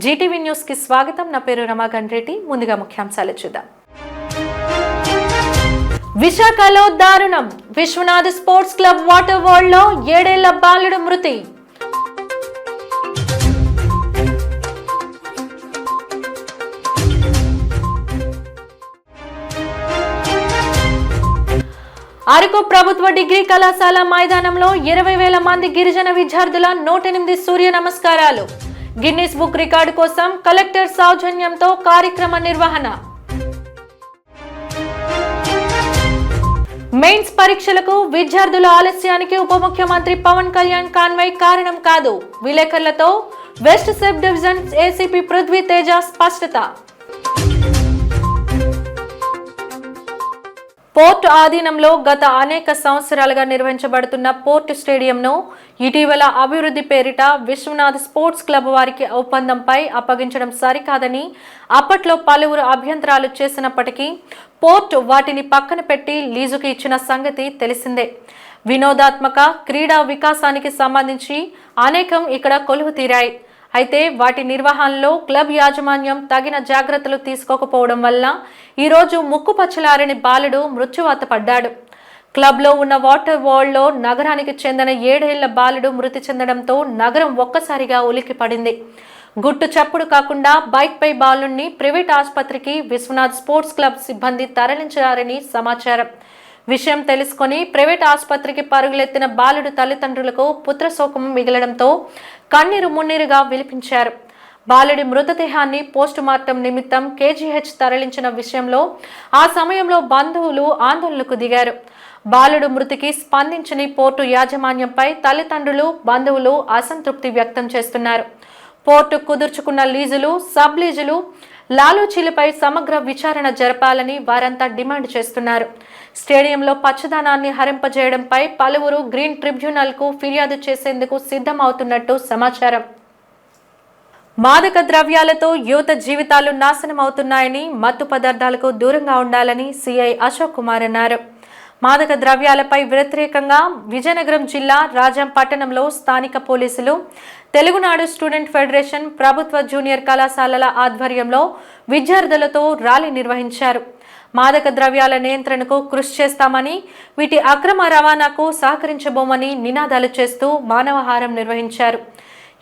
Zee TV news కి స్వాగతం. నా పేరు రమాకాంత్ రెడ్డి. ముందుగా ముఖ్యాంశాలు చూద్దాం. విశాఖలో దారుణం. Vishwanath sports club water world లో 7 ఏళ్ల బాలుడు మృతి. అరకు ప్రభుత్వ డిగ్రీ కళాశాల మైదానంలో 20,000 మంది గిరిజన విద్యార్థుల 108 సూర్య నమస్కారాలు. గిన్నిస్ బుక్ రికార్డు కోసం కలెక్టర్ సౌజన్యంతో కార్యక్రమ నిర్వహణ. మెయిన్స్ పరీక్షలకు విద్యార్థుల ఆలస్యానికి ఉప ముఖ్యమంత్రి పవన్ కళ్యాణ్ కాన్వాయ్ కారణం కాదు. విలేకరులతో west subdivision ACP Prithvi Teja స్పష్టత. పోర్టు ఆధీనంలో గత అనేక సంవత్సరాలుగా నిర్వహించబడుతున్న పోర్టు స్టేడియంను ఇటీవల అభివృద్ధి పేరిట విశ్వనాథ్ స్పోర్ట్స్ క్లబ్ వారికి ఒప్పందంపై అప్పగించడం సరికాదని అప్పట్లో పలువురు అభ్యంతరాలు చేసినప్పటికీ పోర్టు వాటిని పక్కన పెట్టి లీజుకు ఇచ్చిన సంగతి తెలిసిందే. వినోదాత్మక క్రీడా వికాసానికి సంబంధించి అనేకం ఇక్కడ కొలువు తీరాయి. అయితే వాటి నిర్వహణలో క్లబ్ యాజమాన్యం తగిన జాగ్రత్తలు తీసుకోకపోవడం వల్ల ఈరోజు ముక్కుపచ్చలారని బాలుడు మృత్యువాత పడ్డాడు. క్లబ్లో ఉన్న వాటర్ వరల్డ్ లో నగరానికి చెందిన 7 ఏళ్ల బాలుడు మృతి చెందడంతో నగరం ఒక్కసారిగా ఉలికి పడింది. గుట్టు చప్పుడు కాకుండా బైక్ పై బాలుడిని ప్రైవేట్ ఆసుపత్రికి విశ్వనాథ్ స్పోర్ట్స్ క్లబ్ సిబ్బంది తరలించారని సమాచారం. విషయం తెలుసుకుని ప్రైవేట్ ఆసుపత్రికి పరుగులెత్తిన బాలుడు తల్లిదండ్రులకు పుత్రశోకం మిగలడంతో కన్నీరు మున్నీరుగా విలిపించారు. బాలుడి మృతదేహాన్ని పోస్టుమార్టం నిమిత్తం కేజీహెచ్ తరలించిన విషయంలో ఆ సమయంలో బంధువులు ఆందోళనకు దిగారు. బాలుడు మృతికి స్పందించని పోర్టు యాజమాన్యంపై తల్లిదండ్రులు, బంధువులు అసంతృప్తి వ్యక్తం చేస్తున్నారు. పోర్టు కుదుర్చుకున్న లీజులు, సబ్ లీజులు, లాలూచీలపై సమగ్ర విచారణ జరపాలని వారంతా డిమాండ్ చేస్తున్నారు. స్టేడియంలో పచ్చదనాన్ని హరింపజేయడంపై పలువురు గ్రీన్ ట్రిబ్యునల్ కు ఫిర్యాదు చేసేందుకు సిద్ధమవుతున్నట్టు సమాచారం. మాదక ద్రవ్యాలతో యువత జీవితాలు నాశనం అవుతున్నాయని, మత్తు పదార్థాలకు దూరంగా ఉండాలని సిఐ అశోక్ కుమార్ అన్నారు. మాదక ద్రవ్యాలపై వ్యతిరేకంగా విజయనగరం జిల్లా రాజాం పట్టణంలో స్థానిక పోలీసులు, తెలుగునాడు స్టూడెంట్ ఫెడరేషన్, ప్రభుత్వ జూనియర్ కళాశాలల ఆధ్వర్యంలో విద్యార్థులతో ర్యాలీ నిర్వహించారు. మాదక ద్రవ్యాల నియంత్రణకు కృషి చేస్తామని, వీటి అక్రమ రవాణాకు సహకరించబోమని నినాదాలు చేస్తూ మానవహారం నిర్వహించారు.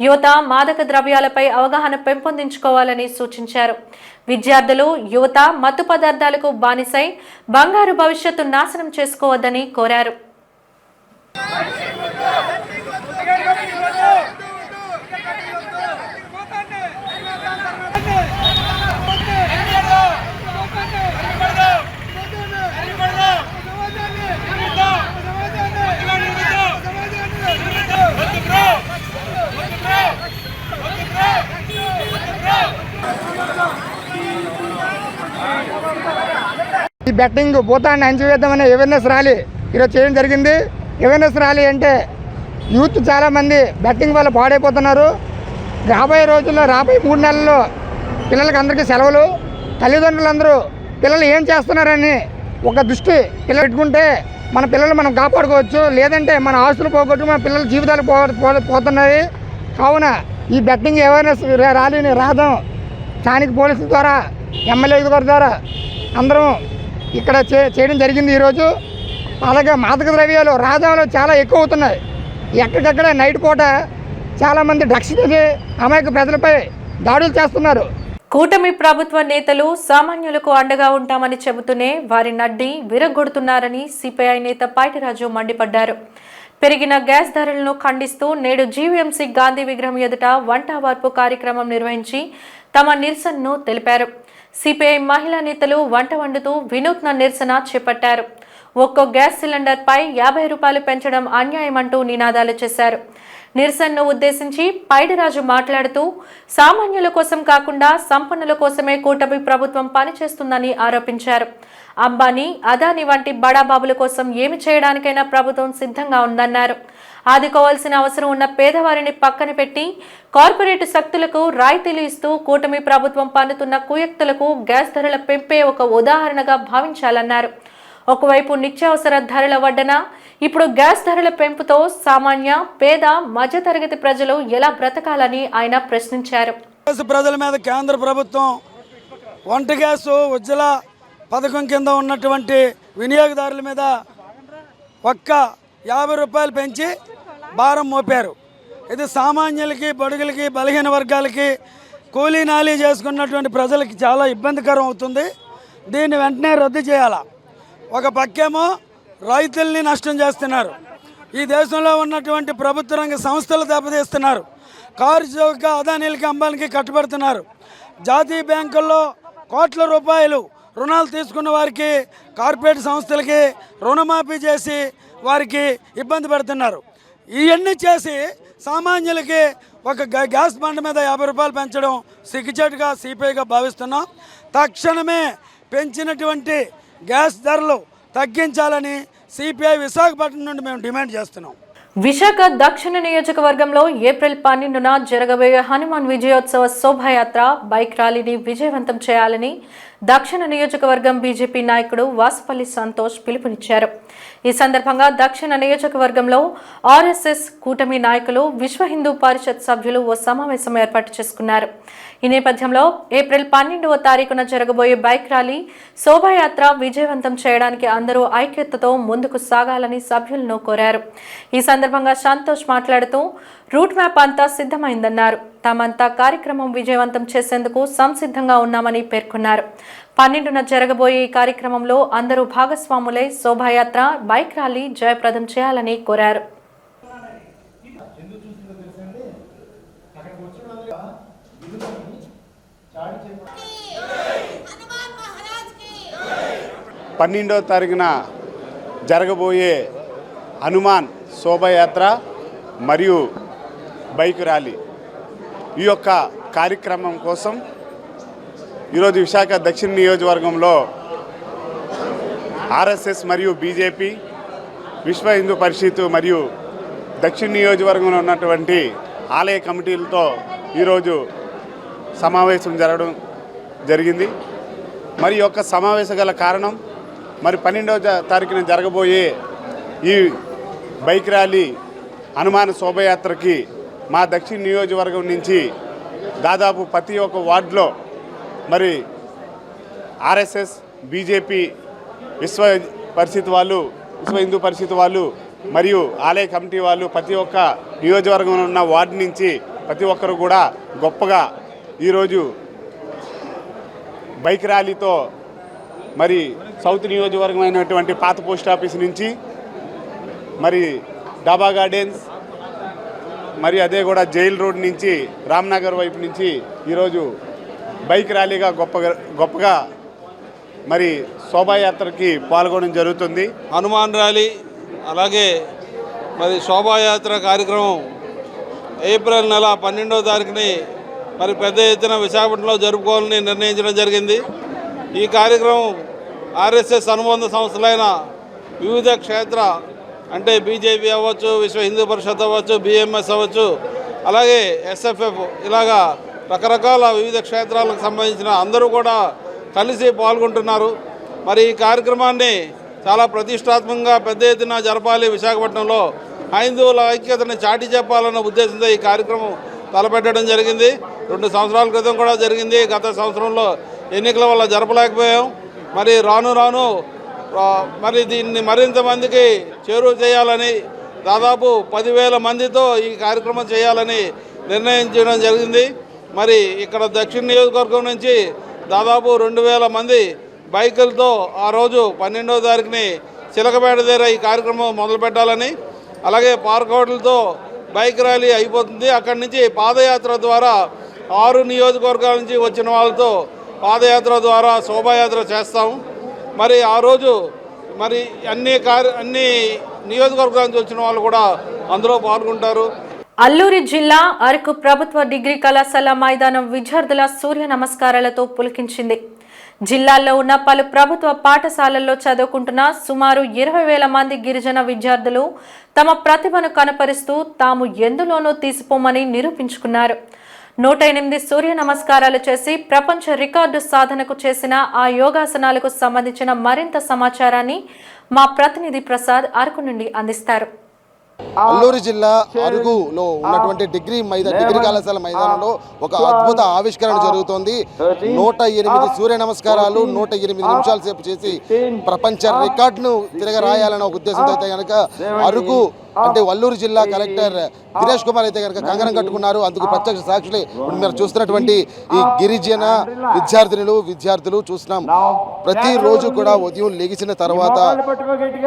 యువత మాదక ద్రవ్యాలపై అవగాహన పెంపొందించుకోవాలని సూచించారు. విద్యార్థులు, యువత మత్తు పదార్థాలకు బానిసై బంగారు భవిష్యత్తు నాశనం చేసుకోవద్దని కోరారు. ఈ బెట్టింగ్ భూతాన్ని అంచివేద్దామనే అవేర్నెస్ ర్యాలీ ఈరోజు చేయడం జరిగింది. అవేర్నెస్ ర్యాలీ అంటే యూత్ చాలామంది బెట్టింగ్ వల్ల పాడైపోతున్నారు. రాబోయే రోజుల్లో, రాబోయే 3 నెలల్లో పిల్లలకి అందరికీ సెలవులు. తల్లిదండ్రులందరూ పిల్లలు ఏం చేస్తున్నారని ఒక దృష్టి పిల్లలు పెట్టుకుంటే మన పిల్లలు మనం కాపాడుకోవచ్చు. లేదంటే మన ఆస్తులు పోగొట్టు మన పిల్లల జీవితాలు పోతున్నాయి. కావున ఈ బెట్టింగ్ అవేర్నెస్ ర్యాలీని రాదాం స్థానిక పోలీసుల ద్వారా, ఎమ్మెల్యే ద్వారా అందరం ఇక్కడ చేయడం జరిగింది ఈరోజు. అలాగే మాదక ద్రవ్యాలు రాజాంలో చాలా ఎక్కువ అవుతున్నాయి. ఎక్కడికక్కడ నైట్ పూట చాలామంది డ్రగ్స్ తిని అమాయక ప్రజలపై దాడులు చేస్తున్నారు. కూటమి ప్రభుత్వ నేతలు సామాన్యులకు అండగా ఉంటామని చెబుతూనే వారి నడ్డి విరగొడుతున్నారని సిపిఐ నేత పాయిటిరాజు మండిపడ్డారు. పెరిగిన గ్యాస్ ధరలను ఖండిస్తూ నేడు జీవీఎంసీ గాంధీ విగ్రహం ఎదుట వంట వార్పు కార్యక్రమం నిర్వహించి తమ నిరసనను తెలిపారు. సిపిఐ మహిళా నేతలు వంట వండుతూ వినూత్న నిరసన చేపట్టారు. ఒక్కో గ్యాస్ సిలిండర్ పై 50 రూపాయలు పెంచడం అన్యాయమంటూ నినాదాలు చేశారు. నిరసనను ఉద్దేశించి పైడిరాజు మాట్లాడుతూ సామాన్యుల కోసం కాకుండా సంపన్నుల కోసమే కూటమి ప్రభుత్వం పనిచేస్తుందని ఆరోపించారు. అంబానీ, అదానీ వంటి బడాబాబుల కోసం ఏమి చేయడానికైనా ప్రభుత్వం సిద్ధంగా ఉందన్నారు. ఆదుకోవాల్సిన అవసరం ఉన్న పేదవారిని పక్కన పెట్టి కార్పొరేట్ శక్తులకు రాయితీలు ఇస్తూ కూటమి ప్రభుత్వం పన్నుతున్న కుయుక్తులకు గ్యాస్ ధరల పెంపే ఒక ఉదాహరణగా భావించాలన్నారు. ఒకవైపు నిత్యావసర ధరల వడ్డన, ఇప్పుడు గ్యాస్ ధరల పెంపుతో సామాన్య, పేద, మధ్యతరగతి ప్రజలు ఎలా బ్రతకాలని ఆయన ప్రశ్నించారు. దేశ ప్రజల మీద కేంద్ర ప్రభుత్వం వంట గ్యాసు ఉజ్వల పథకం కింద ఉన్నటువంటి వినియోగదారుల మీద ఒక్క 50 రూపాయలు పెంచి భారం మోపారు. ఇది సామాన్యులకి, బడుగులకి, బలహీన వర్గాలకి, కూలీ నాలీ చేసుకున్నటువంటి ప్రజలకి చాలా ఇబ్బందికరం అవుతుంది. దీన్ని వెంటనే రద్దు చేయాలా. ఒక పక్కేమో రైతుల్ని నష్టం చేస్తున్నారు, ఈ దేశంలో ఉన్నటువంటి ప్రభుత్వ రంగ సంస్థలు దెబ్బతీస్తున్నారు, కారు చౌక అదానీలకి, అంబానికి కట్టుబడుతున్నారు. జాతీయ బ్యాంకుల్లో కోట్ల రూపాయలు రుణాలు తీసుకున్న వారికి, కార్పొరేట్ సంస్థలకి రుణమాఫీ చేసి వారికి ఇబ్బంది పెడుతున్నారు. ఇవన్నీ చేసి సామాన్యులకి ఒక గ్యాస్ బండ మీద 50 రూపాయలు పెంచడం సిగ్గుచేటుగా సిపిఐగా భావిస్తున్నాం. తక్షణమే పెంచినటువంటి గ్యాస్ ధరలు తగ్గించాలని సిపిఐ విశాఖపట్నం నుండి మేము డిమాండ్ చేస్తున్నాం. విశాఖ దక్షిణ నియోజకవర్గంలో ఏప్రిల్ 12న జరగబోయే హనుమాన్ విజయోత్సవ శోభాయాత్ర బైక్ ర్యాలీని విజయవంతం చేయాలని దక్షిణ నియోజకవర్గం బీజేపీ నాయకుడు వాసుపల్లి సంతోష్ పిలుపునిచ్చారు. ఈ సందర్భంగా దక్షిణ నియోజకవర్గంలో ఆర్ఎస్ఎస్ కూటమి నాయకులు, విశ్వ హిందూ పరిషత్ సభ్యులు ఓ సమావేశం ఏర్పాటు చేసుకున్నారు. ఈ నేపథ్యంలో ఏప్రిల్ 12వ తారీఖున జరగబోయే బైక్ ర్యాలీ శోభాయాత్ర విజయవంతం చేయడానికి అందరూ ఐక్యతతో ముందుకు సాగాలని సభ్యులను కోరారు. ఈ సందర్భంగా సంతోష్ మాట్లాడుతూ రూట్ మ్యాప్ అంతా సిద్ధమైందన్నారు. తామంతా కార్యక్రమం విజయవంతం చేసేందుకు సంసిద్ధంగా ఉన్నామని పేర్కొన్నారు. 12న జరగబోయే ఈ కార్యక్రమంలో అందరూ భాగస్వాములై శోభాయాత్ర, బైక్ ర్యాలీ జయప్రదం చేయాలని కోరారు. పన్నెండవ తారీఖున జరగబోయే హనుమాన్ శోభాయాత్ర మరియు బైక్ ర్యాలీ ఈ యొక్క కార్యక్రమం కోసం ఈరోజు విశాఖ దక్షిణ నియోజకవర్గంలో ఆర్ఎస్ఎస్ మరియు బీజేపీ, విశ్వ హిందూ పరిషత్ మరియు దక్షిణ నియోజకవర్గంలో ఉన్నటువంటి ఆలయ కమిటీలతో ఈరోజు సమావేశం జరగడం జరిగింది. మరి యొక్క సమావేశం గల కారణం, మరి 12వ తారీఖున జరగబోయే ఈ బైక్ ర్యాలీ హనుమాన్ శోభయాత్రకి మా దక్షిణ నియోజకవర్గం నుంచి దాదాపు ప్రతి ఒక్క వార్డులో మరి ఆర్ఎస్ఎస్, బీజేపీ, విశ్వ హిందూ పరిషత్ వాళ్ళు మరియు ఆలయ కమిటీ వాళ్ళు ప్రతి ఒక్క నియోజకవర్గంలో ఉన్న వార్డు నుంచి ప్రతి ఒక్కరు కూడా గొప్పగా ఈరోజు బైక్ ర్యాలీతో మరి సౌత్ నియోజకవర్గం అయినటువంటి పాత పోస్ట్ ఆఫీస్ నుంచి మరి డాబా గార్డెన్స్ మరి అదే కూడా జైల్ రోడ్ నుంచి రామ్నగర్ వైపు నుంచి ఈరోజు బైక్ ర్యాలీగా గొప్పగా మరి శోభాయాత్రకి పాల్గొనడం జరుగుతుంది. హనుమాన్ ర్యాలీ అలాగే మరి శోభాయాత్ర కార్యక్రమం ఏప్రిల్ నెల 12వ తారీఖుని మరి పెద్ద ఎత్తున విశాఖపట్నంలో జరుపుకోవాలని నిర్ణయించడం జరిగింది. ఈ కార్యక్రమం ఆర్ఎస్ఎస్ అనుబంధ సంస్థలైన వివిధ క్షేత్ర అంటే బీజేపీ అవ్వచ్చు, విశ్వ హిందూ పరిషత్ అవ్వచ్చు, బిఎంఎస్ అవ్వచ్చు, అలాగే ఎస్ఎఫ్ఎఫ్, ఇలాగా రకరకాల వివిధ క్షేత్రాలకు సంబంధించిన అందరూ కూడా కలిసి పాల్గొంటున్నారు. మరి ఈ కార్యక్రమాన్ని చాలా ప్రతిష్టాత్మకంగా పెద్ద ఎత్తున జరపాలి. విశాఖపట్నంలో హైందవుల ఐక్యతను చాటి చెప్పాలన్న ఉద్దేశంతో ఈ కార్యక్రమం తలపెట్టడం జరిగింది. 2 సంవత్సరాల క్రితం కూడా జరిగింది. గత సంవత్సరంలో ఎన్నికల వల్ల జరపలేకపోయాం. మరి రాను మరి దీన్ని మరింత మందికి చేరువ చేయాలని దాదాపు 10,000 మందితో ఈ కార్యక్రమం చేయాలని నిర్ణయించడం జరిగింది. మరి ఇక్కడ దక్షిణ నియోజకవర్గం నుంచి దాదాపు 2,000 మంది బైకులతో ఆ రోజు 12వ తారీఖుని చిలకపేట దగ్గర ఈ కార్యక్రమం మొదలు పెట్టాలని, అలాగే పార్కౌట్లతో బైక్ ర్యాలీ అయిపోతుంది. అక్కడి నుంచి పాదయాత్ర ద్వారా 6 నియోజకవర్గాల నుంచి వచ్చిన వాళ్ళతో పాదయాత్ర ద్వారా శోభాయాత్ర చేస్తాము. మరి ఆ రోజు మరి అన్ని నియోజకవర్గాల నుంచి వచ్చిన వాళ్ళు కూడా అందులో పాల్గొంటారు. అల్లూరి జిల్లా అరకు ప్రభుత్వ డిగ్రీ కళాశాల మైదానం విద్యార్థుల సూర్య నమస్కారాలతో పులకించింది. జిల్లాలో ఉన్న పలు ప్రభుత్వ పాఠశాలల్లో చదువుకుంటున్న సుమారు 20,000 మంది గిరిజన విద్యార్థులు తమ ప్రతిభను కనపరుస్తూ తాము ఎందులోనూ తీసిపోమని నిరూపించుకున్నారు. 108 సూర్య నమస్కారాలు చేసి ప్రపంచ రికార్డు సాధనకు చేసిన ఆ యోగాసనాలకు సంబంధించిన మరింత సమాచారాన్ని మా ప్రతినిధి ప్రసాద్ అరకు నుండి అందిస్తారు. అల్లూరు జిల్లా అరుగులో ఉన్నటువంటి డిగ్రీ కళాశాల మైదానంలో ఒక అద్భుత ఆవిష్కరణ జరుగుతోంది. 108 సూర్య నమస్కారాలు 108 నిమిషాల సేపు చేసి ప్రపంచ రికార్డును తిరగరాయాలన్న ఒక ఉద్దేశంతో అయితే కనుక అరుగు అంటే అల్లూరు జిల్లా కలెక్టర్ దినేష్ కుమార్ అయితే కనుక కంగనం కట్టుకున్నారు. అందుకు ప్రత్యక్ష సాక్షులే మీరు చూస్తున్నటువంటి ఈ గిరిజన విద్యార్థులు చూస్తున్నాం. ప్రతిరోజు కూడా ఉదయం లెగిసిన తర్వాత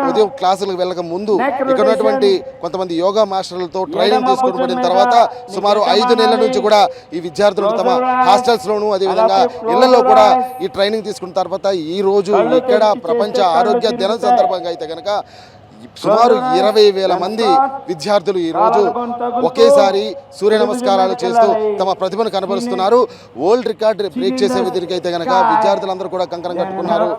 ఉదయం క్లాసులకు వెళ్ళక ముందు ఇక్కడ ఉన్నటువంటి కొంతమంది యోగా మాస్టర్లతో ట్రైనింగ్ తీసుకోబడిన తర్వాత సుమారు 5 నెలల నుంచి కూడా ఈ విద్యార్థులు తమ హాస్టల్స్ లోను అదేవిధంగా ఇళ్లలో కూడా ఈ ట్రైనింగ్ తీసుకున్న తర్వాత ఈ రోజు ఇక్కడ ప్రపంచ ఆరోగ్య దినం సందర్భంగా అయితే కనుక సుమారు 20,000 మంది విద్యార్థులు ఈరోజు ఒకేసారి సూర్య నమస్కారాలు చేస్తూ తమ ప్రతిభను కనబరుస్తున్నారు. వరల్డ్ రికార్డ్ బ్రేక్ చేసే విధంగా కనుక విద్యార్థులందరూ కూడా కంకణం కట్టుకున్నారు.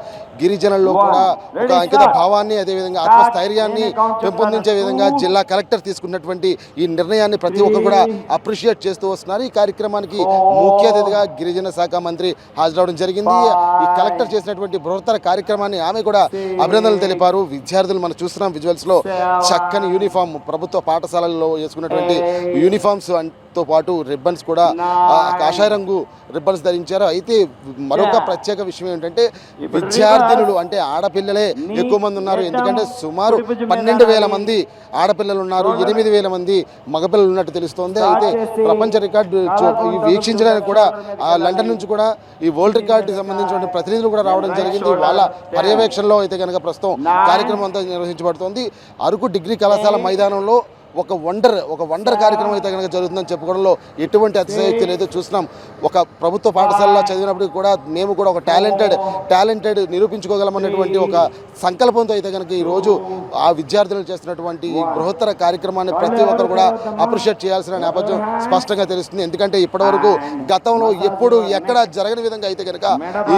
గిరిజనుల్లో కూడా ఒక అంకిత భావాన్ని అదేవిధంగా ఆత్మస్థైర్యాన్ని పెంపొందించే విధంగా జిల్లా కలెక్టర్ తీసుకున్నటువంటి ఈ నిర్ణయాన్ని ప్రతి ఒక్కరు కూడా అప్రిషియేట్ చేస్తూ వస్తున్నారు. ఈ కార్యక్రమానికి ముఖ్య అతిథిగా గిరిజన శాఖ మంత్రి హాజరవడం జరిగింది. ఈ కలెక్టర్ చేసినటువంటి బృహత్తర కార్యక్రమాన్ని ఆమె కూడా అభినందనలు తెలిపారు. విద్యార్థులు మనం చూస్తున్నాం విజువల్స్ లో చక్కని యూనిఫామ్ ప్రభుత్వ పాఠశాలల్లో వేసుకున్నటువంటి యూనిఫామ్స్ తో పాటు రిబ్బన్స్ కూడా కాషాయ రంగు రిబ్బన్స్ ధరించారు. అయితే మరొక ప్రత్యేక విషయం ఏంటంటే విద్యార్థినులు అంటే ఆడపిల్లలే ఎక్కువ మంది ఉన్నారు. ఎందుకంటే సుమారు 12,000 మంది ఆడపిల్లలు ఉన్నారు, 8,000 మంది మగపిల్లలు ఉన్నట్టు తెలుస్తోంది. అయితే ప్రపంచ రికార్డు వీక్షించడానికి కూడా లండన్ నుంచి కూడా ఈ వరల్డ్ రికార్డుకి సంబంధించిన ప్రతినిధులు కూడా రావడం జరిగింది. వాళ్ళ పర్యవేక్షణలో అయితే కనుక ప్రస్తుతం కార్యక్రమం అంతా నిర్వహించబడుతోంది. అరకు డిగ్రీ కళాశాల మైదానంలో ఒక వండర్ కార్యక్రమం అయితే కనుక జరుగుతుందని చెప్పుకోవడంలో ఎటువంటి అతిశయోక్తి లేదు. చూస్తున్నాం ఒక ప్రభుత్వ పాఠశాలలో చదివినప్పటికీ కూడా మేము కూడా ఒక టాలెంటెడ్ నిరూపించుకోగలమన్నటువంటి ఒక సంకల్పంతో అయితే కనుక ఈరోజు ఆ విద్యార్థులు చేస్తున్నటువంటి ఈ బృహత్తర కార్యక్రమాన్ని ప్రతి ఒక్కరు కూడా అప్రిషియేట్ చేయాల్సిన నేపథ్యం స్పష్టంగా తెలుస్తుంది. ఎందుకంటే ఇప్పటివరకు గతంలో ఎప్పుడు ఎక్కడ జరగని విధంగా అయితే కనుక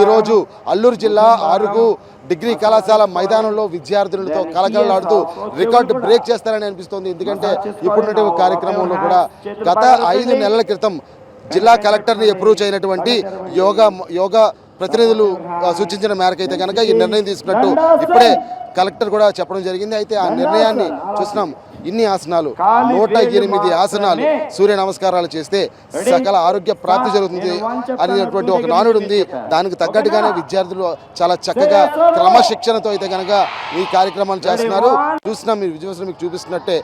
ఈరోజు అల్లూరు జిల్లా అరుగు డిగ్రీ కళాశాల మైదానంలో విద్యార్థులతో కలకలలాడుతూ రికార్డు బ్రేక్ చేస్తారని అనిపిస్తోంది. ఎందుకంటే ఇప్పుడున్నటువంటి కార్యక్రమంలో కూడా గత 5 నెలల క్రితం జిల్లా కలెక్టర్ని అప్రూవ్ చేయనటువంటి యోగా ప్రతినిధులు సూచించిన మేరకు అయితే కనుక ఈ నిర్ణయం తీసుకున్నట్టు ఇప్పుడే కలెక్టర్ కూడా చెప్పడం జరిగింది. అయితే ఆ నిర్ణయాన్ని చూస్తున్నాం. ఇన్ని ఆసనాలు 108 ఆసనాలు సూర్య నమస్కారాలు చేస్తే సకల ఆరోగ్య ప్రాప్తి జరుగుతుంది అనేటువంటి ఒక నానుడు ఉంది. దానికి తగ్గట్టుగానే విద్యార్థులు చాలా చక్కగా క్రమశిక్షణతో అయితే కనుక ఈ కార్యక్రమాలు చేస్తున్నారు. చూస్తున్నాం మీరు విజువల్స్ మీకు చూపిస్తున్నట్టే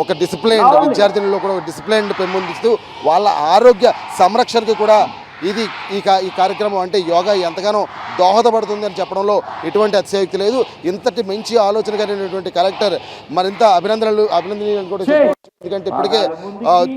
ఒక డిసిప్లైన్ విద్యార్థులలో కూడా ఒక డిసిప్లైన్ పెంపొందిస్తూ వాళ్ళ ఆరోగ్య సంరక్షణకి కూడా ఈ కార్యక్రమం అంటే యోగా ఎంతగానో దోహదపడుతుంది అని చెప్పడంలో ఎటువంటి అతిశయోక్తి లేదు. ఇంతటి మంచి ఆలోచన కలిగినటువంటి కలెక్టర్ మరింత అభినందనీయులను కూడా చెప్పుకోవచ్చు. ఎందుకంటే ఇప్పటికే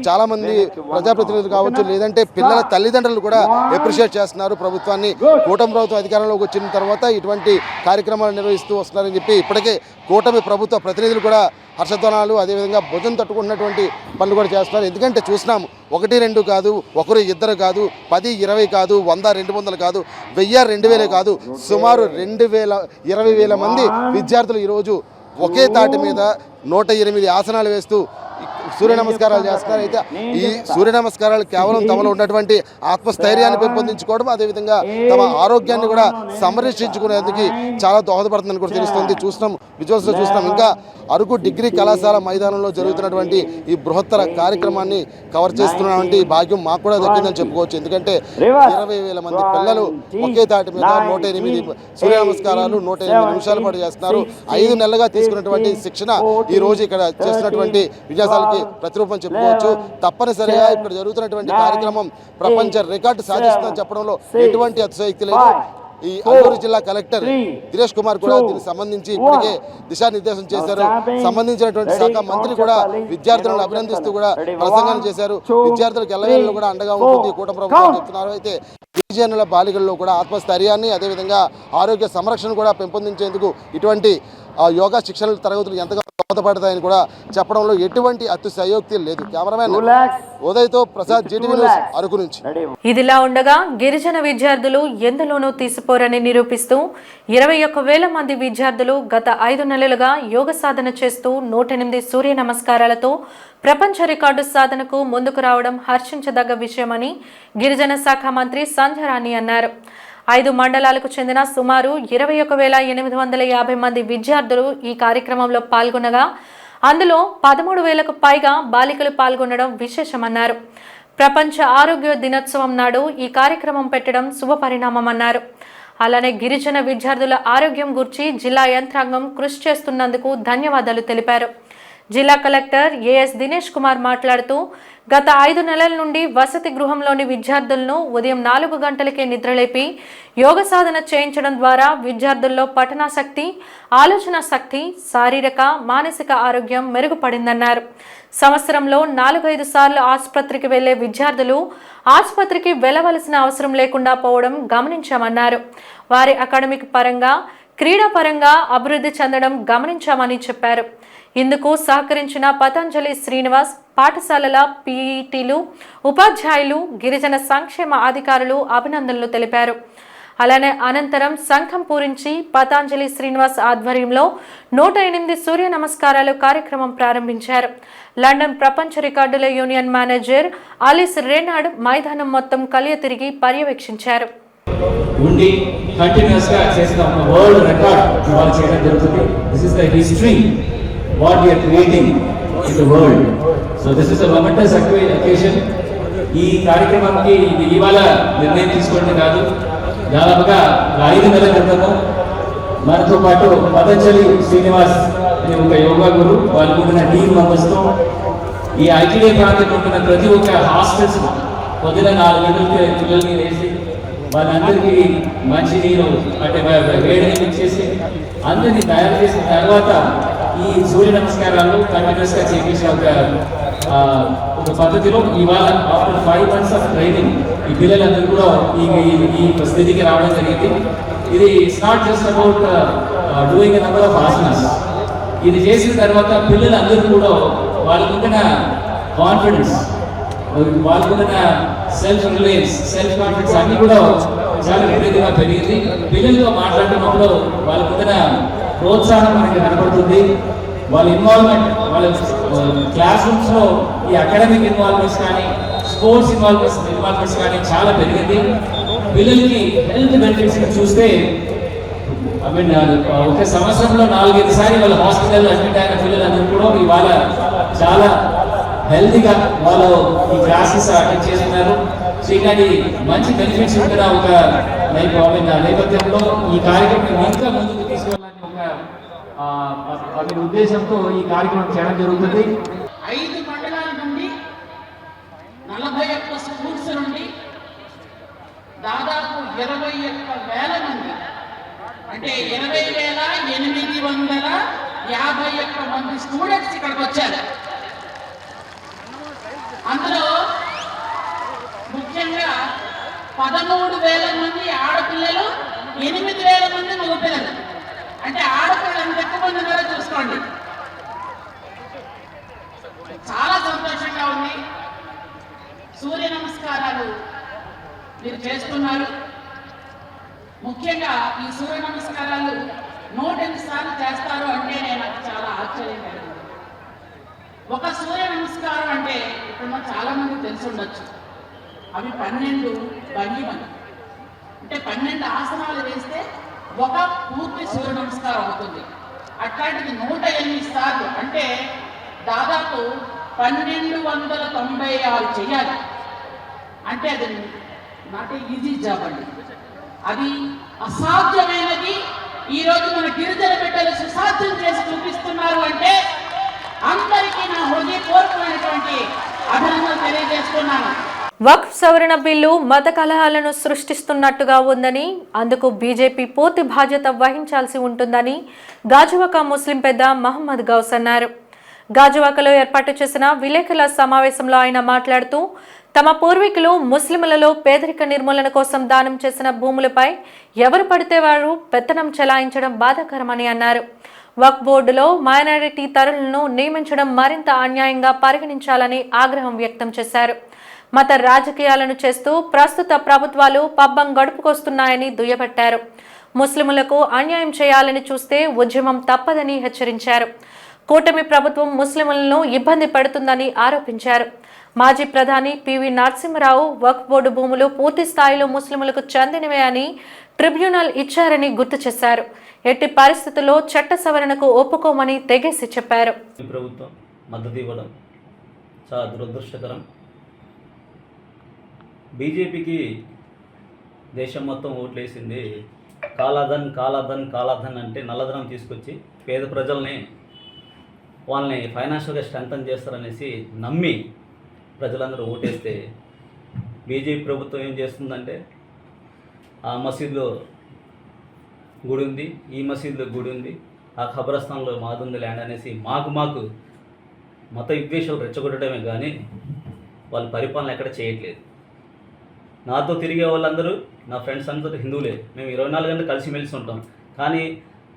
చాలా మంది ప్రజాప్రతినిధులు కావచ్చు లేదంటే పిల్లల తల్లిదండ్రులు కూడా అప్రిషియేట్ చేస్తున్నారు ప్రభుత్వాన్ని. కూటమి ప్రభుత్వం అధికారంలోకి వచ్చిన తర్వాత ఇటువంటి కార్యక్రమాలు నిర్వహిస్తూ వస్తున్నారని చెప్పి ఇప్పటికే కూటమి ప్రభుత్వ ప్రతినిధులు కూడా హర్షధ్వానాలు అదేవిధంగా భుజం తట్టుకున్నటువంటి పనులు కూడా చేస్తున్నారు. ఎందుకంటే చూసినాం 1, 2 కాదు, 1, 2 కాదు, 10, 20 కాదు, 100, 200 కాదు, 1000, 2000 కాదు, సుమారు 20,000 మంది విద్యార్థులు ఈరోజు ఒకే తాటి మీద 108 ఆసనాలు వేస్తూ సూర్య నమస్కారాలు చేస్తున్నారు. అయితే ఈ సూర్య నమస్కారాలు కేవలం తమలో ఉన్నటువంటి ఆత్మస్థైర్యాన్ని పెంపొందించుకోవడం అదేవిధంగా తమ ఆరోగ్యాన్ని కూడా సంరక్షించుకునేందుకు చాలా దోహదపడుతుందని కూడా తెలుస్తుంది. చూస్తున్నాం విజువల్స్లో చూస్తున్నాం. ఇంకా అరకు డిగ్రీ కళాశాల మైదానంలో జరుగుతున్నటువంటి ఈ బృహత్తర కార్యక్రమాన్ని కవర్ చేస్తున్నటువంటి భాగ్యం మాకు కూడా దక్కిందని చెప్పుకోవచ్చు. ఎందుకంటే 20,000 మంది పిల్లలు ఒకే తాటి మీద 108 సూర్య నమస్కారాలు 108 నిమిషాల పాటు చేస్తున్నారు. 5 నెలలుగా తీసుకున్నటువంటి శిక్షణ ఈ రోజు ఇక్కడ చేస్తున్నటువంటి విన్యాసాలకి ప్రతిరూపం చెప్పుకోవచ్చు. తప్పనిసరిగా ఇక్కడ జరుగుతున్నటువంటి కార్యక్రమం ప్రపంచ రికార్డు సాధిస్తుందని చెప్పడంలో ఎటువంటి అతిశయోక్తి లేదు. ఈ అల్లూరు జిల్లా కలెక్టర్ దినేష్ కుమార్ కూడా దీనికి సంబంధించి ఇప్పటికే దిశానిర్దేశం చేశారు. సంబంధించినటువంటి శాఖ మంత్రి కూడా విద్యార్థులను అభినందిస్తూ కూడా ప్రసంగాలు చేశారు. విద్యార్థులకు ఎల్లవేళలో కూడా అండగా ఉంటుంది కూటమి ప్రభుత్వం చెప్తున్నారు. అయితే గిరిజనుల బాలికల్లో కూడా ఆత్మస్థైర్యాన్ని అదేవిధంగా ఆరోగ్య సంరక్షణ కూడా పెంపొందించేందుకు ఇటువంటి యోగా శిక్షణ తరగతులు ఎంతగా దోహదపడతాయని కూడా చెప్పడంలో ఎటువంటి అతిశయోక్తి లేదు. కెమెరామెన్ ఉదయ్తో ప్రసాద్, జీటీవీ న్యూస్, అరకు నుంచి. ఇదిలా ఉండగా గిరిజన విద్యార్థులు ఎందులోనూ తీసిపోరని నిరూపిస్తూ 21,000 మంది విద్యార్థులు గత 5 నెలలుగా యోగ సాధన చేస్తూ 108 సూర్య నమస్కారాలతో ప్రపంచ రికార్డు సాధనకు ముందుకు రావడం హర్షించదగ్గ విషయమని గిరిజన శాఖ మంత్రి సంధ్యారాణి అన్నారు. 5 మండలాలకు చెందిన సుమారు 21,850 మంది విద్యార్థులు ఈ కార్యక్రమంలో పాల్గొనగా అందులో 13,000కు పైగా బాలికలు పాల్గొనడం విశేషమన్నారు. ప్రపంచ ఆరోగ్య దినోత్సవం నాడు ఈ కార్యక్రమం పెట్టడం శుభపరిణామమన్నారు. అలానే గిరిజన విద్యార్థుల ఆరోగ్యం గురించి జిల్లా యంత్రాంగం కృషి చేస్తున్నందుకు ధన్యవాదాలు తెలిపారు. జిల్లా కలెక్టర్ ఏఎస్ దినేష్ కుమార్ మాట్లాడుతూ గత 5 నెలల నుండి వసతి గృహంలోని విద్యార్థులను ఉదయం 4 గంటలకే నిద్రలేపి యోగ సాధన చేయించడం ద్వారా విద్యార్థుల్లో పఠనాసక్తి, ఆలోచన శక్తి, శారీరక, మానసిక ఆరోగ్యం మెరుగుపడిందన్నారు. సంవత్సరంలో 4-5 సార్లు ఆసుపత్రికి వెళ్లే విద్యార్థులు ఆసుపత్రికి వెళ్లవలసిన అవసరం లేకుండా పోవడం గమనించామన్నారు. వారి అకాడమిక్ పరంగా, క్రీడా పరంగా అభివృద్ధి చెందడం గమనించామని చెప్పారు. ఇందుకు సహకరించిన పతంజలి శ్రీనివాస్, పాఠశాలల పీఈటీలు, ఉపాధ్యాయులు, గిరిజన సంక్షేమ అధికారులు అభినందనలు తెలిపారు. అలానే అనంతరం సంఘం పూరించి పతంజలి శ్రీనివాస్ ఆధ్వర్యంలో 108 సూర్య నమస్కారాలు కార్యక్రమం ప్రారంభించారు. లండన్ ప్రపంచ రికార్డుల యూనియన్ మేనేజర్ ఆలిస్ రెనార్డ్ మైదానం మొత్తం కలియ తిరిగి పర్యవేక్షించారు. ఉండి కంటిన్యూస్ గా చేసిన ఒక వరల్డ్ రికార్డ్ ఇవాళ చేయడం జరుగుతుంది. This is the history what we are creating in the world. So this is a momentous occasion. ఈ కార్యక్రమానికి ఇది ఇవాళ నిర్ణయం తీసుకోవడం కాదు, దాదాపుగా 5 నెలల క్రితము మనతో పాటు పతంజలి శ్రీనివాస్ అనే ఒక యోగా గురు, వాళ్ళు ఉంటున్న టీం మెంబర్స్తో ఈ ఐటీడీ ప్రాంతంలో ఉంటున్న ప్రతి ఒక్క హాస్టల్స్ పొద్దున 4 గంటలకి పిల్లల్ని వేసి వాళ్ళందరికీ మంచి నీరు అంటే వేడి నీళ్ళు ఇచ్చేసి అందరినీ తయారు చేసిన తర్వాత ఈ సూర్య నమస్కారాలు కంటిన్యూస్గా చేయించిన ఒక పద్ధతిలో ఇవాళ ఆఫ్టర్ 5 months ఆఫ్ ట్రైనింగ్ ఈ పిల్లలందరూ కూడా ఈ స్థితికి రావడం జరిగింది. ఇది it's not just about doing a number of asanas. ఇది చేసిన తర్వాత పిల్లలందరూ కూడా వాళ్ళకున్న కాన్ఫిడెన్స్, వాళ్ళకున్న సెల్ఫ్ రిలయన్స్, సెల్ఫ్ కాన్ఫిడెన్స్ అన్ని కూడా చాలా విపరీతంగా పెరిగింది. పిల్లలతో మాట్లాడుతున్నప్పుడు వాళ్ళకున్న ప్రోత్సాహం మనకి కనపడుతుంది. వాళ్ళ ఇన్వాల్వ్మెంట్, వాళ్ళ క్లాస్ రూమ్స్లో ఈ అకాడమిక్ ఇన్వాల్వ్మెంట్స్ కానీ, స్పోర్ట్స్ ఇన్వాల్వ్మెంట్స్ కానీ చాలా పెరిగింది. పిల్లలకి హెల్త్ బెనిఫిట్స్ చూస్తే ఐ మీన్ ఒక సంవత్సరంలో 4-5 సార్లు వాళ్ళ హాస్పిటల్లో అడ్మిట్ అయిన పిల్లలందరూ కూడా ఇవాళ చాలా హెల్తీగా వాళ్ళు ఈ క్లాసెస్ అటెండ్ చేస్తున్నారు. సో ఇలాంటి మంచి బెనిఫిట్స్ ఉంటున్న ఒక నేపథ్యంలో ఈ కార్యక్రమం ఇంకా ముందుకు తీసుకెళ్ళాలని ఒక ఉద్దేశంతో ఈ కార్యక్రమం చేయడం జరుగుతుంది. 5 మండలాల నుండి 41 స్కూల్స్ నుండి దాదాపు 21,000 మంది, అంటే 20,851 మంది స్టూడెంట్స్ ఇక్కడికి వచ్చారు. అందులో ముఖ్యంగా 13,000 మంది ఆడపిల్లలు, 8,000 మంది మగపిల్లలు. అంటే ఆడపిల్లలు ఎంత ఎక్కువ మంది ఉన్నారో చూసుకోండి. చాలా సంతోషంగా ఉంది. సూర్య నమస్కారాలు మీరు చేస్తున్నారు. ముఖ్యంగా ఈ సూర్య నమస్కారాలు 108 సార్లు చేస్తారు అంటే నాకు చాలా ఆశ్చర్యం కలిగింది. ఒక సూర్య నమస్కారం అంటే ఇప్పుడు చాలా మంది తెలిసి ఉండొచ్చు, అవి 12 భంగిమలు, అంటే 12 ఆసనాలు వేస్తే ఒక పూర్తి సూర్య నమస్కారం అవుతుంది. అట్లాంటిది 108 సార్లు అంటే దాదాపు 1296 చేయాలి. అంటే అది నాట్ ఈజీ జాబ్ అండి, అది అసాధ్యమైనది. ఈరోజు మన గిరిజన బిడ్డలు సుసాధ్యం చేసి చూపిస్తున్నారు అంటే అందరికీ నా హృదయపూర్వకమైనటువంటి అభినందనలు తెలియజేస్తున్నాను. వక్ఫ్ సవరణ బిల్లు మత కలహాలను సృష్టిస్తున్నట్టుగా ఉందని, అందుకు బీజేపీ పూర్తి బాధ్యత వహించాల్సి ఉంటుందని గాజువాక ముస్లిం పెద్ద మహమ్మద్ గౌస్ అన్నారు. గాజువాకలో ఏర్పాటు చేసిన విలేకరుల సమావేశంలో ఆయన మాట్లాడుతూ, తమ పూర్వీకులు ముస్లింలలో పేదరిక నిర్మూలన కోసం దానం చేసిన భూములపై ఎవరు పడితే వారు పెత్తనం చెలాయించడం బాధాకరమని అన్నారు. వక్ఫ్ బోర్డులో మైనారిటీ తరులను నియమించడం మరింత అన్యాయంగా పరిగణించాలని ఆగ్రహం వ్యక్తం చేశారు. మత రాజకీయాలను చేస్తూ ప్రస్తుత ప్రభుత్వాలు పబ్బం గడుపుకొస్తున్నాయని దుయ్యబట్టారు. ముస్లింలకు అన్యాయం చేయాలని చూస్తే ఉద్యమం తప్పదని హెచ్చరించారు. కూటమి ప్రభుత్వం ముస్లింలను ఇబ్బంది పెడుతుందని ఆరోపించారు. మాజీ ప్రధాని పివి నరసింహరావు వక్ఫ్ బోర్డు భూములు పూర్తి స్థాయిలో ముస్లింలకు చెందినవే అని ట్రిబ్యునల్ ఇచ్చారని గుర్తు చేశారు. ఎట్టి పరిస్థితుల్లో చట్ట సవరణకు ఒప్పుకోమని తెగేసి చెప్పారు. ప్రభుత్వం మద్దతు ఇవ్వడం చాలా దురదృష్టకరం. బీజేపీకి దేశం మొత్తం ఓట్లేసింది కాలాధన్ కాలాధన్ కాలాధన్ అంటే నల్లధనం తీసుకొచ్చి పేద ప్రజల్ని వాళ్ళని ఫైనాన్షియల్గా స్ట్రెంథన్ చేస్తారనేసి నమ్మి ప్రజలందరూ ఓటేస్తే బీజేపీ ప్రభుత్వం ఏం చేస్తుందంటే ఆ మసీదులో గుడి ఉంది, ఈ మసీదులో గుడి ఉంది, ఆ ఖబరస్థాన్లో మాదుంది ల్యాండ్ అనేసి మాకు మత విద్వేషాలు రెచ్చగొట్టడమే కానీ వాళ్ళు పరిపాలన ఎక్కడ చేయట్లేదు. నాతో తిరిగే వాళ్ళందరూ నా ఫ్రెండ్స్ అందరూ హిందువులే, మేము 24 గంటలు కలిసిమెలిసి ఉంటాం. కానీ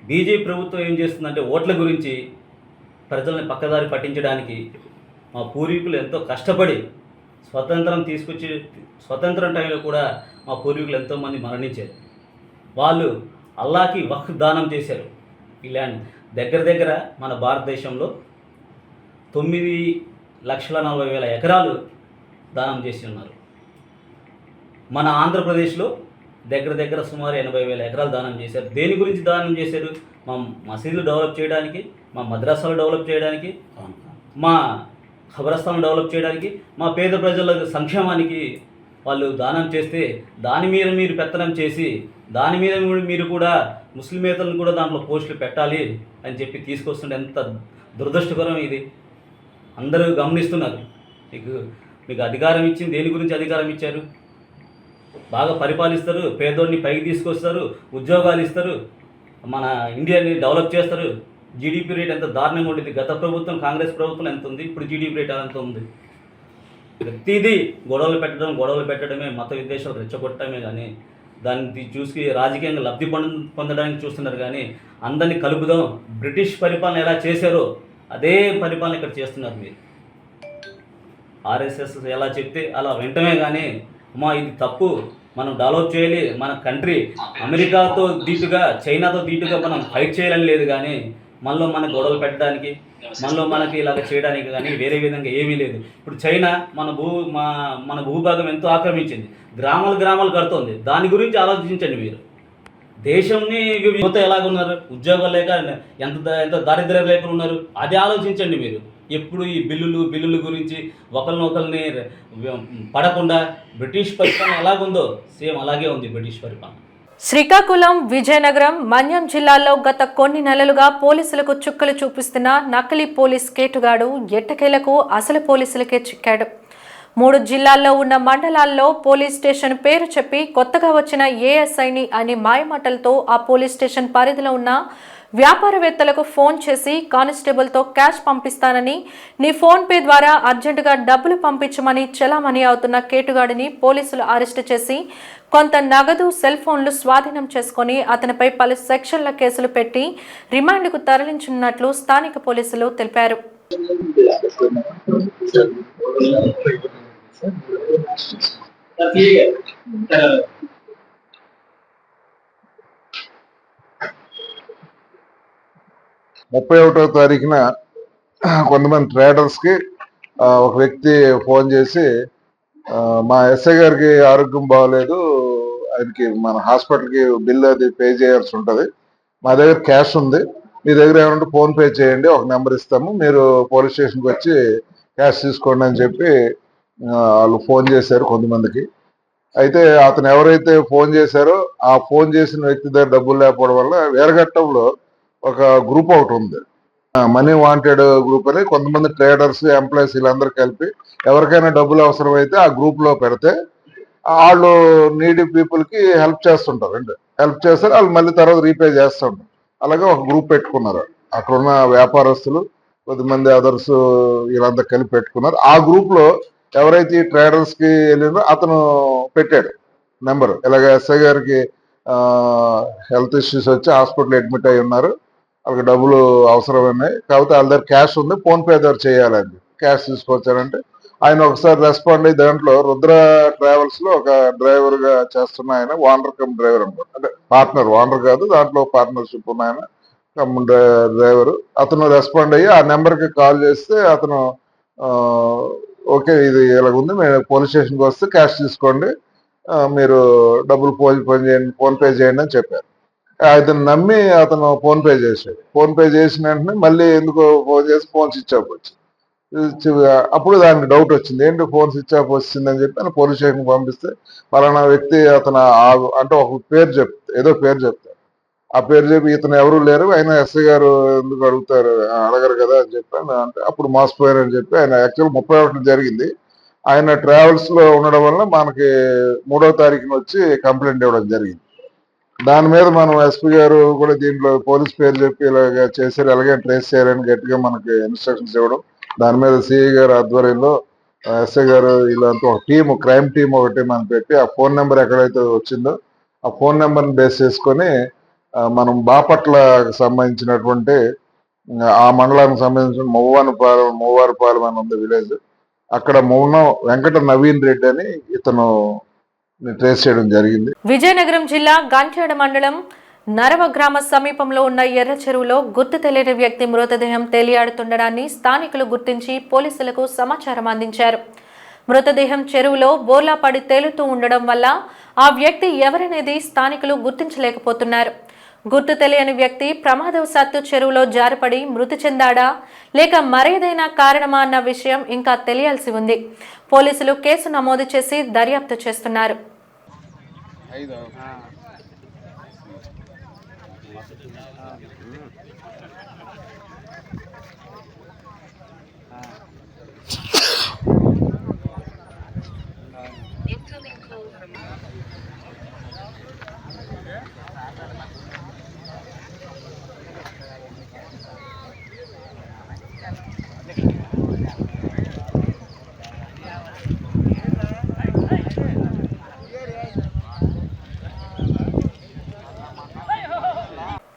బీజేపీ ప్రభుత్వం ఏం చేస్తుందంటే ఓట్ల గురించి ప్రజల్ని పక్కదారి పట్టించడానికి మా పూర్వీకులు ఎంతో కష్టపడి స్వతంత్రం టైంలో కూడా మా పూర్వీకులు ఎంతోమంది మరణించారు. వాళ్ళు అల్లాకి వక్ఫ్ దానం చేశారు. ఈ ల్యాండ్ దగ్గర మన భారతదేశంలో 9,40,000 ఎకరాలు దానం చేసి ఉన్నారు. మన ఆంధ్రప్రదేశ్లో దగ్గర సుమారు 80,000 ఎకరాలు దానం చేశారు. దేని గురించి దానం చేశారు? మా మసీదులు డెవలప్ చేయడానికి, మా మద్రసాలు డెవలప్ చేయడానికి, మా ఖబరస్థానం డెవలప్ చేయడానికి, మా పేద ప్రజల సంక్షేమానికి వాళ్ళు దానం చేస్తే దాని మీద మీరు పెత్తనం చేసి దాని మీద మీరు కూడా ముస్లిమేతలను కూడా దాంట్లో పోస్టులు పెట్టాలి అని చెప్పి తీసుకొస్తుంటే ఎంత దురదృష్టకరం ఇది. అందరూ గమనిస్తున్నారు. మీకు అధికారం ఇచ్చింది దేని గురించి అధికారం ఇచ్చారు? బాగా పరిపాలిస్తారు, పేదోడిని పైకి తీసుకొస్తారు, ఉద్యోగాలు ఇస్తారు, మన ఇండియాని డెవలప్ చేస్తారు. జీడిపి రేట్ ఎంత దారుణంగా ఉండేది. గత ప్రభుత్వం కాంగ్రెస్ ప్రభుత్వం ఎంత ఉంది, ఇప్పుడు జీడిపి రేట్ ఎంత ఉంది. ప్రతిదీ గొడవలు పెట్టడమే, మత విద్వేషాలు రెచ్చగొట్టడమే కానీ దాన్ని చూసి రాజకీయంగా లబ్ధి పొందడానికి చూస్తున్నారు. కానీ అందరినీ కలుపుదాం, బ్రిటిష్ పరిపాలన ఎలా చేశారో అదే పరిపాలన ఇక్కడ చేస్తున్నారు మీరు. ఆర్ఎస్ఎస్ ఎలా చెప్తే అలా వెంటనే కానీ ఇది తప్పు, మనం డెవలప్ చేయాలి, మన కంట్రీ అమెరికాతో ధీటుగా చైనాతో ధీటుగా మనం ఫైట్ చేయాలని లేదు. కానీ మనలో మన గొడవలు పెట్టడానికి, మనలో మనకి ఇలాగ చేయడానికి కానీ వేరే విధంగా ఏమీ లేదు. ఇప్పుడు చైనా మన భూభాగం ఎంతో ఆక్రమించింది, గ్రామాలు కడుతోంది. దాని గురించి ఆలోచించండి మీరు. దేశంని యువత ఎలాగున్నారు, ఉద్యోగాలు లేక ఎంత దారిద్ర్యం లేకుండా ఉన్నారు, అది ఆలోచించండి మీరు. ఎప్పుడు ఈ బిల్లులు గురించి ఒకరిని పడకుండా బ్రిటిష్ పరిపాలన ఎలాగుందో సేమ్ అలాగే ఉంది బ్రిటిష్ పరిపాలన. శ్రీకాకుళం, విజయనగరం, మన్యం జిల్లాల్లో గత కొన్ని నెలలుగా పోలీసులకు చుక్కలు చూపిస్తున్న నకిలీ పోలీస్ కేటుగాడు ఎట్టకేలకు అసలు పోలీసులకే చిక్కాడు. 3 జిల్లాల్లో ఉన్న మండలాల్లో పోలీస్ స్టేషన్ పేరు చెప్పి కొత్తగా వచ్చిన ఏఎస్ఐని అనే మాయమాటలతో ఆ పోలీస్ స్టేషన్ పరిధిలో ఉన్న వ్యాపారవేత్తలకు ఫోన్ చేసి కానిస్టేబుల్తో క్యాష్ పంపిస్తానని, నీ ఫోన్ పే ద్వారా అర్జెంటుగా డబ్బులు పంపించమని చెలామణి అవుతున్న కేటుగాడిని పోలీసులు అరెస్టు చేసి కొంత నగదు, సెల్ ఫోన్లు స్వాధీనం చేసుకుని అతనిపై పలు సెక్షన్ల కేసులు పెట్టి రిమాండ్కు తరలించనున్నట్లు స్థానిక పోలీసులు తెలిపారు. ముప్పై 31వ తారీఖున కొంతమంది ట్రేడర్స్కి ఒక వ్యక్తి ఫోన్ చేసి మా ఎస్ఐ గారికి ఆరోగ్యం బాగోలేదు, ఆయనకి మన హాస్పిటల్కి బిల్ అది పే చేయాల్సి ఉంటుంది, మా దగ్గర క్యాష్ ఉంది, మీ దగ్గర ఏమంటే ఫోన్ పే చేయండి, ఒక నెంబర్ ఇస్తాము, మీరు పోలీస్ స్టేషన్కి వచ్చి క్యాష్ తీసుకోండి అని చెప్పి వాళ్ళు ఫోన్ చేశారు కొంతమందికి. అయితే అతను ఎవరైతే ఫోన్ చేశారో ఆ ఫోన్ చేసిన వ్యక్తి దగ్గర డబ్బులు లేకపోవడం వల్ల వేరగట్టంలో ఒక గ్రూప్ ఒకటి ఉంది, మనీ వాంటెడ్ గ్రూప్ అని. కొంతమంది ట్రేడర్స్, ఎంప్లాయీస్ వీళ్ళందరూ కలిపి ఎవరికైనా డబ్బులు అవసరమైతే ఆ గ్రూప్లో పెడితే వాళ్ళు నీడీ పీపుల్కి హెల్ప్ చేస్తుంటారు. అంటే హెల్ప్ చేస్తారు, వాళ్ళు మళ్ళీ తర్వాత రీపే చేస్తుంటారు. అలాగే ఒక గ్రూప్ పెట్టుకున్నారు, అక్కడున్న వ్యాపారస్తులు కొద్దిమంది అదర్స్ వీళ్ళంతా కలిపి పెట్టుకున్నారు. ఆ గ్రూప్లో ఎవరైతే ఈ ట్రేడర్స్కి వెళ్ళినో అతను పెట్టాడు నెంబరు, ఇలాగ ఎస్ఐ గారికి హెల్త్ ఇష్యూస్ వచ్చి హాస్పిటల్ అడ్మిట్ అయి ఉన్నారు, వాళ్ళకి డబ్బులు అవసరమైనాయి, కాకపోతే వాళ్ళ దగ్గర క్యాష్ ఉంది, ఫోన్పే దగ్గర చేయాలండి, క్యాష్ తీసుకొచ్చారంటే ఆయన ఒకసారి రెస్పాండ్ అయ్యి దాంట్లో రుద్ర ట్రావెల్స్లో ఒక డ్రైవర్గా చేస్తున్న ఆయన, ఓనర్ కమ్ డ్రైవర్ అనుకోండి, అంటే పార్ట్నర్, ఓనర్ కాదు, దాంట్లో పార్ట్నర్షిప్ ఉన్న ఆయన కమ్ డ్రైవరు, అతను రెస్పాండ్ అయ్యి ఆ నెంబర్కి కాల్ చేస్తే అతను ఓకే ఇది ఇలాగ ఉంది, మేము పోలీస్ స్టేషన్కి వస్తే క్యాష్ తీసుకోండి, మీరు డబ్బులు ఫోన్పే చేయండి అని చెప్పారు. అతను నమ్మి అతను ఫోన్ పే చేశాడు. ఫోన్ పే చేసిన వెంటనే మళ్ళీ ఎందుకో ఫోన్ చేసి ఫోన్ స్విచ్ ఆఫ్ వచ్చింది. అప్పుడు దానికి డౌట్ వచ్చింది, ఏంటి ఫోన్ స్విచ్ ఆఫ్ వచ్చిందని చెప్పి ఆయన పోలీస్ స్టేషన్కి పంపిస్తే పలానా వ్యక్తి అతను అంటే ఒక పేరు ఏదో పేరు చెప్తారు. ఆ పేరు చెప్పి ఇతను ఎవరు లేరు, ఆయన ఎస్ఐ గారు ఎందుకు అడగరు కదా అని చెప్పి అంటే అప్పుడు మోసపోయారని చెప్పి ఆయన యాక్చువల్ 31 జరిగింది. ఆయన ట్రావెల్స్ లో ఉండడం వల్ల మనకి 3వ తారీఖున వచ్చి కంప్లైంట్ ఇవ్వడం జరిగింది. దాని మీద మనం ఎస్పీ గారు కూడా దీంట్లో పోలీస్ పేరు చెప్పి ఇలాగ చేశారు, అలాగే ట్రేస్ చేయాలని గట్టిగా మనకి ఇన్స్ట్రక్షన్స్ ఇవ్వడం, దాని మీద సిఐ గారు ఆధ్వర్యంలో ఎస్ఐ గారు ఇలాంటి ఒక టీము, క్రైమ్ టీం ఒకటి మనం పెట్టి ఆ ఫోన్ నెంబర్ ఎక్కడైతే వచ్చిందో ఆ ఫోన్ నెంబర్ని బేస్ చేసుకొని మనం బాపట్లకు సంబంధించినటువంటి ఆ మండలానికి సంబంధించిన మూవారుపాలెం అని ఉంది విలేజ్, అక్కడ వెంకట నవీన్ రెడ్డి అని ఇతను ట్రేస్ చేయడం జరిగింది. విజయనగరం జిల్లా గంట్యాడ మండలం నరవ గ్రామ సమీపంలో ఉన్న ఎర్ర చెరువులో గుర్తు తెలియని వ్యక్తి మృతదేహం తేలియాడుతుండడాన్ని స్థానికులు గుర్తించి పోలీసులకు సమాచారం అందించారు. మృతదేహం చెరువులో బోర్లా పడి తేలుతూ ఉండడం వల్ల ఆ వ్యక్తి ఎవరనేది స్థానికులు గుర్తించలేకపోతున్నారు. గుర్తు తెలియని వ్యక్తి ప్రమాదవశాత్తు చెరువులో జారిపడి మృతి చెందాడా లేక మరేదైనా కారణమా అన్న విషయం ఇంకా తెలియాల్సి ఉంది. పోలీసులు కేసు నమోదు చేసి దర్యాప్తు చేస్తున్నారు.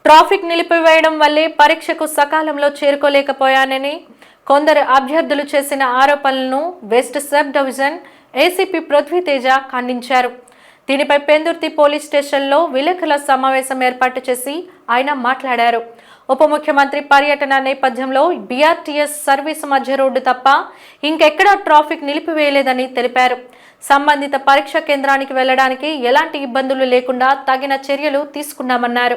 ట్రాఫిక్ నిలిపివేయడం వల్లే పరీక్షకు సకాలంలో చేరుకోలేకపోయానని కొందరు అభ్యర్థులు చేసిన ఆరోపణలను west subdivision ACP Prithviteja ఖండించారు. దీనిపై పెందుర్తి పోలీస్ స్టేషన్లో విలేకరుల సమావేశం ఏర్పాటు చేసి ఆయన మాట్లాడారు. ఉప ముఖ్యమంత్రి పర్యటన నేపథ్యంలో బీఆర్టీఎస్ సర్వీసు మధ్య రోడ్డు తప్ప ఇంకెక్కడా ట్రాఫిక్ నిలిపివేయలేదని తెలిపారు. సంబంధిత పరీక్ష కేంద్రానికి వెళ్లడానికి ఎలాంటి ఇబ్బందులు లేకుండా తగిన చర్యలు తీసుకున్నామన్నారు.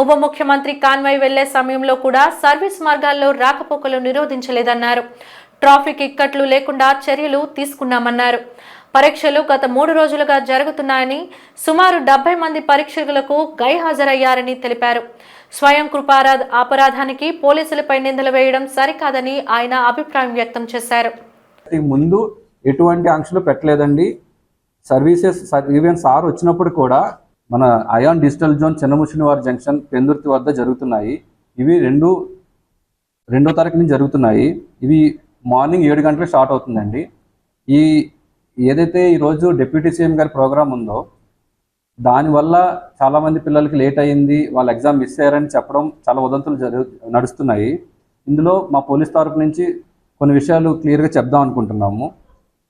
ఉప ముఖ్యమంత్రి కాన్వాయ్ వెళ్లే సమయంలో కూడా సర్వీస్ మార్గాల్లో రాకపోకలు నిరోధించలేదన్నారు. ట్రాఫిక్ ఇక్కట్లు లేకుండా చర్యలు తీసుకున్నామన్నారు. పరీక్షలు గత 3 రోజులుగా జరుగుతున్నాయని, సుమారు 70 మంది పరీక్షకులకు గైహాజరయ్యారని తెలిపారు. స్వయం కృపారాధ అపరాధానికి పోలీసులపై నిందలు వేయడం సరికాదని ఆయన అభిప్రాయం వ్యక్తం చేశారు. ముందు ఎటువంటి ఆంక్షలు పెట్టలేదండి. సర్వీసెస్ ఈవెన్ సార్ వచ్చినప్పుడు కూడా మన Ayan digital zone Chinnamushinivari junction Pendurthi వద్ద జరుగుతున్నాయి. ఇవి రెండో తారీఖు నుంచి జరుగుతున్నాయి. ఇవి మార్నింగ్ 7 గంటలకు స్టార్ట్ అవుతుందండి. ఏదైతే ఈరోజు డిప్యూటీ సీఎం గారి ప్రోగ్రాం ఉందో దానివల్ల చాలామంది పిల్లలకి లేట్ అయ్యింది, వాళ్ళ ఎగ్జామ్ మిస్ అయ్యారని చెప్పడం చాలా ఉదంతులు నడుస్తున్నాయి. ఇందులో మా పోలీస్ తరపు నుంచి కొన్ని విషయాలు క్లియర్గా చెప్దాం అనుకుంటున్నాము.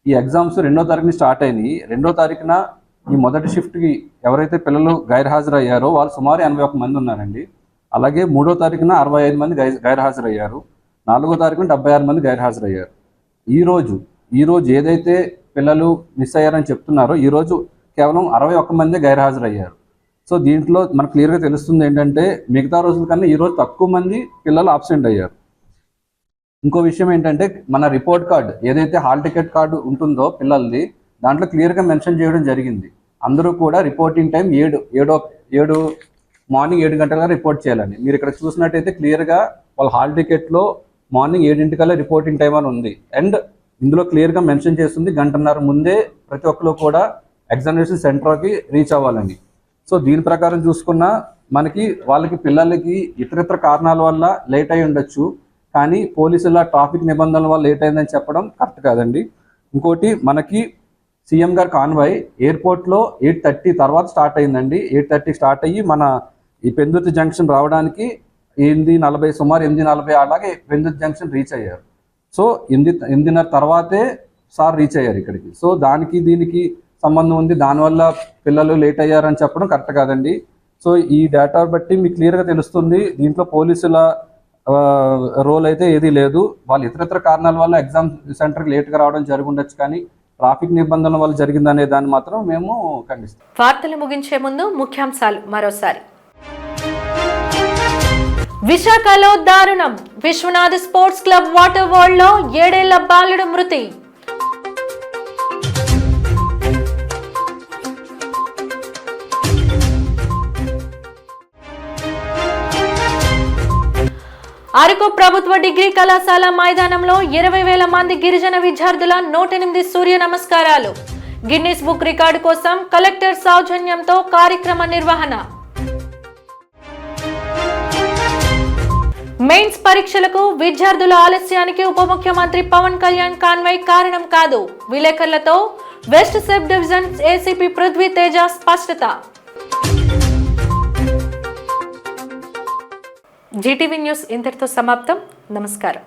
ఈ ఎగ్జామ్స్ 2వ తారీఖుని స్టార్ట్ అయినాయి. 2వ తారీఖున ఈ మొదటి షిఫ్ట్కి ఎవరైతే పిల్లలు గైర్హాజరయ్యారో వాళ్ళు సుమారు 81 మంది ఉన్నారండి. అలాగే 3వ తారీఖున 65 మంది గైర్హాజరయ్యారు. 4వ తారీఖున 76 మంది గైర్హాజరయ్యారు. ఈరోజు ఏదైతే పిల్లలు మిస్ అయ్యారని చెప్తున్నారో ఈరోజు కేవలం 61 మంది గైర్హాజరయ్యారు. సో దీంట్లో మనకు క్లియర్గా తెలుస్తుంది ఏంటంటే మిగతా రోజుల కన్నా ఈరోజు తక్కువ మంది పిల్లలు ఆబ్సెంట్ అయ్యారు. ఇంకో విషయం ఏంటంటే మన రిపోర్ట్ కార్డు ఏదైతే హాల్ టికెట్ కార్డు ఉంటుందో పిల్లలది దాంట్లో క్లియర్గా మెన్షన్ చేయడం జరిగింది. అందరూ కూడా రిపోర్టింగ్ టైం 7 మార్నింగ్ 7 గంటలుగా రిపోర్ట్ చేయాలని. మీరు ఇక్కడ చూసినట్టయితే క్లియర్గా వాళ్ళ హాల్ టికెట్లో మార్నింగ్ 7 రిపోర్టింగ్ టైం అని ఉంది. అండ్ ఇందులో క్లియర్గా మెన్షన్ చేస్తుంది 1.5 గంటల ముందే ప్రతి ఒక్కరు కూడా ఎగ్జామినేషన్ సెంటర్కి రీచ్ అవ్వాలని. సో దీని ప్రకారం చూసుకున్నా వాళ్ళకి పిల్లలకి ఇతరితర కారణాల వల్ల లేట్ అయి ఉండొచ్చు, కానీ పోలీసుల ట్రాఫిక్ నిబంధనల వల్ల లేట్ అయిందని చెప్పడం కరెక్ట్ కాదండి. ఇంకోటి మనకి సీఎం గారి కాన్వాయ్ ఎయిర్పోర్ట్లో 8:30 తర్వాత స్టార్ట్ అయిందండి. 8:30 స్టార్ట్ అయ్యి మన ఈ పెందుర్తి జంక్షన్ రావడానికి 8:40 సుమారు 8:40 అలాగే పెందుర్తి జంక్షన్ రీచ్ అయ్యారు. సో 8:30 తర్వాతే సార్ రీచ్ అయ్యారు ఇక్కడికి. సో దీనికి సంబంధం ఉంది, దానివల్ల పిల్లలు లేట్ అయ్యారని చెప్పడం కరెక్ట్ కాదండి. సో ఈ డేటా బట్టి మీకు క్లియర్గా తెలుస్తుంది దీంట్లో పోలీసుల రోల్ అయితే ఏదీ లేదు. వాళ్ళు ఇతర కారణాల వల్ల ఎగ్జామ్ సెంటర్కి లేట్గా రావడం జరిగి ఉండొచ్చు, కానీ ట్రాఫిక్ నిబంధనల వల్ల జరిగిందనే దాన్ని మాత్రం మేము ఖండిస్తాం. వార్తలు ముగించే ముందు ముఖ్యాంశాలు మరోసారి. విశాఖలో దారుణం. Vishwanath sports club water world లో 7 ఏళ్ల బాలుడు మృతి. అరకు ప్రభుత్వ డిగ్రీ కళాశాల మైదానంలో 20,000 మంది గిరిజన విద్యార్థుల 108 సూర్య నమస్కారాలు. గిన్నిస్ బుక్ రికార్డు కోసం కలెక్టర్ సౌజన్యంతో కార్యక్రమ నిర్వహణ. మెయిన్స్ పరీక్షలకు విద్యార్థుల ఆలస్యానికి ఉప ముఖ్యమంత్రి పవన్ కళ్యాణ్ కాన్వాయ్ కారణం కాదు. విలేకరులతో west subdivision ACP Prithvi Teja స్పష్టత. జీటీవీ న్యూస్ ఇంతటితో సమాప్తం. నమస్కారం.